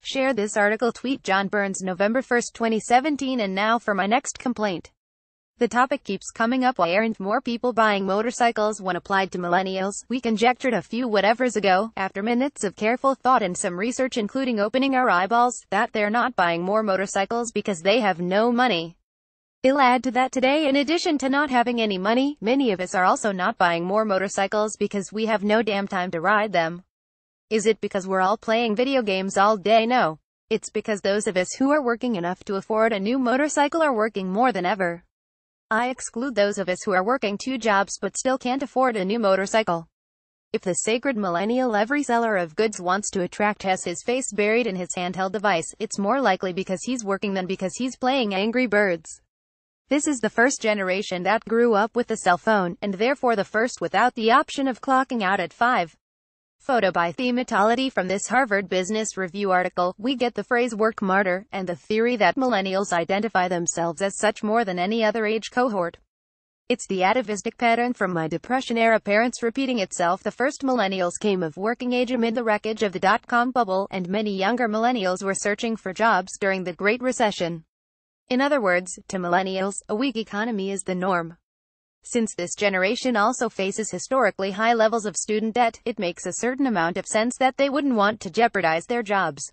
Share this article. Tweet John Burns, November 1, 2017. And now for my next complaint. The topic keeps coming up. Why aren't more people buying motorcycles when applied to millennials? We conjectured a few whatevers ago, after minutes of careful thought and some research including opening our eyeballs, that they're not buying more motorcycles because they have no money. I'll add to that today, in addition to not having any money, many of us are also not buying more motorcycles because we have no damn time to ride them. Is it because we're all playing video games all day? No. It's because those of us who are working enough to afford a new motorcycle are working more than ever. I exclude those of us who are working 2 jobs but still can't afford a new motorcycle. If the sacred millennial every seller of goods wants to attract has his face buried in his handheld device, it's more likely because he's working than because he's playing Angry Birds. This is the first generation that grew up with the cell phone, and therefore the first without the option of clocking out at 5. Photo by Thematology. From this Harvard Business Review article, we get the phrase work martyr, and the theory that millennials identify themselves as such more than any other age cohort. It's the atavistic pattern from my Depression-era parents repeating itself. The first millennials came of working age amid the wreckage of the dot-com bubble, and many younger millennials were searching for jobs during the Great Recession. In other words, to millennials, a weak economy is the norm. Since this generation also faces historically high levels of student debt, it makes a certain amount of sense that they wouldn't want to jeopardize their jobs.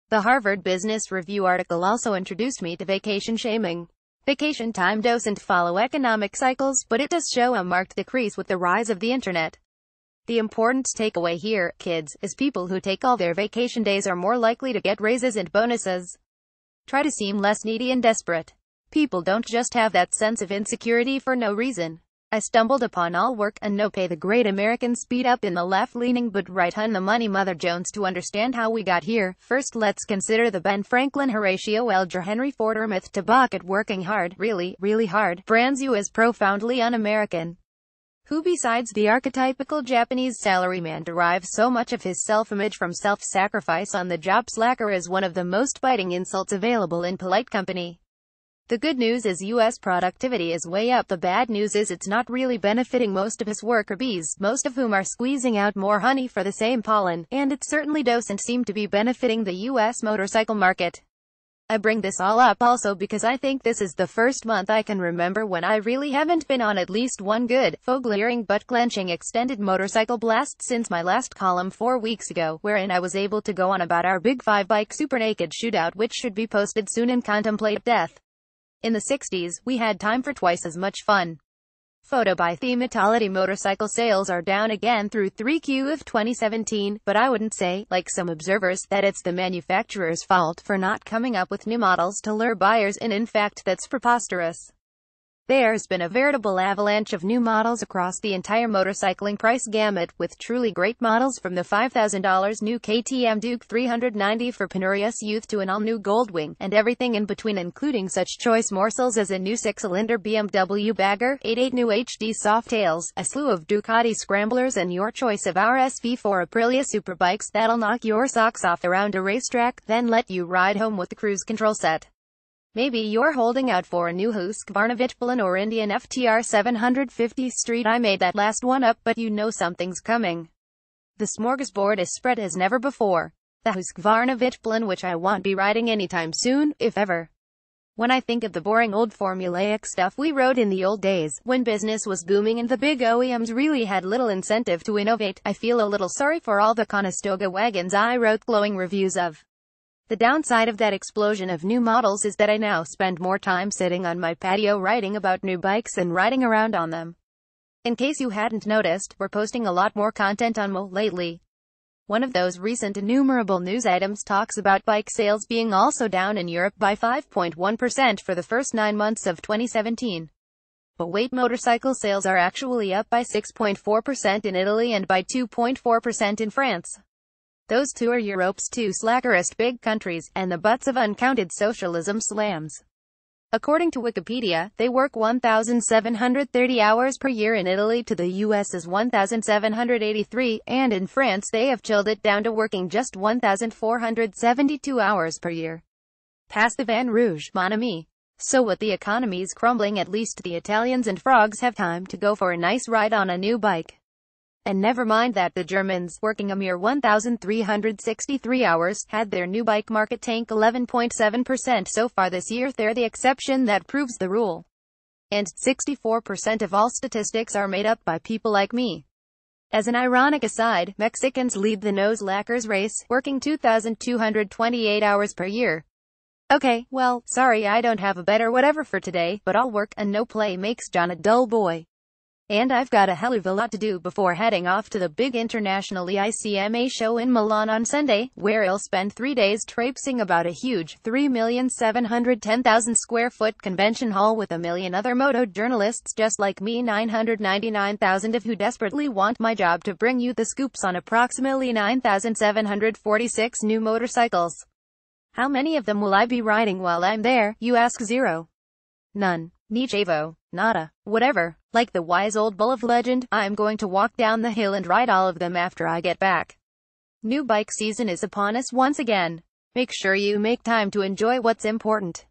The Harvard Business Review article also introduced me to vacation shaming. Vacation time doesn't follow economic cycles, but it does show a marked decrease with the rise of the internet. The important takeaway here, kids, is people who take all their vacation days are more likely to get raises and bonuses. Try to seem less needy and desperate. People don't just have that sense of insecurity for no reason. I stumbled upon All Work and No Pay, the great American speed up in the left-leaning but right-on-the-money Mother Jones. To understand how we got here, first let's consider the Ben Franklin, Horatio Alger, Henry Ford or myth to balk at working hard, really, really hard, brands you as profoundly un-American. Who besides the archetypical Japanese salaryman derives so much of his self-image from self-sacrifice on the job? Slacker is one of the most biting insults available in polite company. The good news is U.S. productivity is way up. The bad news is it's not really benefiting most of us worker bees, most of whom are squeezing out more honey for the same pollen, and it certainly doesn't seem to be benefiting the U.S. motorcycle market. I bring this all up also because I think this is the first month I can remember when I really haven't been on at least one good, fogle-earing, butt-clenching extended motorcycle blast since my last column 4 weeks ago, wherein I was able to go on about our Big 5 bike super naked shootout, which should be posted soon, and contemplate death. In the 60s, we had time for twice as much fun. Photo by Thematology. Motorcycle sales are down again through 3Q of 2017, but I wouldn't say, like some observers, that it's the manufacturer's fault for not coming up with new models to lure buyers in fact, that's preposterous. There's been a veritable avalanche of new models across the entire motorcycling price gamut, with truly great models from the $5,000 new KTM Duke 390 for penurious youth to an all-new Goldwing, and everything in between, including such choice morsels as a new 6-cylinder BMW Bagger, 8 new HD Softails, a slew of Ducati Scramblers, and your choice of our SV4 Aprilia Superbikes that'll knock your socks off around a racetrack, then let you ride home with the cruise control set. Maybe you're holding out for a new Husqvarna Vitplan or Indian FTR 750 Street. I made that last one up, but you know something's coming. The smorgasbord is spread as never before. The Husqvarna Vitplan, which I won't be riding anytime soon, if ever. When I think of the boring old formulaic stuff we rode in the old days, when business was booming and the big OEMs really had little incentive to innovate, I feel a little sorry for all the Conestoga wagons I wrote glowing reviews of. The downside of that explosion of new models is that I now spend more time sitting on my patio writing about new bikes than riding around on them. In case you hadn't noticed, we're posting a lot more content on Mo lately. One of those recent innumerable news items talks about bike sales being also down in Europe by 5.1% for the first 9 months of 2017. But wait, motorcycle sales are actually up by 6.4% in Italy and by 2.4% in France. Those two are Europe's two slackerest big countries, and the butts of uncounted socialism slams. According to Wikipedia, they work 1,730 hours per year in Italy to the US's 1,783, and in France they have chilled it down to working just 1,472 hours per year. Pass the Vin Rouge, mon ami. So what, the economy's crumbling, at least the Italians and frogs have time to go for a nice ride on a new bike. And never mind that the Germans, working a mere 1,363 hours, had their new bike market tank 11.7% so far this year. They're the exception that proves the rule. And 64% of all statistics are made up by people like me. As an ironic aside, Mexicans lead the nose lacquers race, working 2,228 hours per year. Okay, well, sorry I don't have a better whatever for today, but all work and no play makes John a dull boy. And I've got a hell of a lot to do before heading off to the big international EICMA show in Milan on Sunday, where I'll spend 3 days traipsing about a huge 3,710,000 square foot convention hall with a million other moto journalists just like me, 999,000 of who desperately want my job to bring you the scoops on approximately 9,746 new motorcycles. How many of them will I be riding while I'm there, you ask? Zero. None. Nichevo. Nada. Whatever. Like the wise old bull of legend, I'm going to walk down the hill and ride all of them after I get back. New bike season is upon us once again. Make sure you make time to enjoy what's important.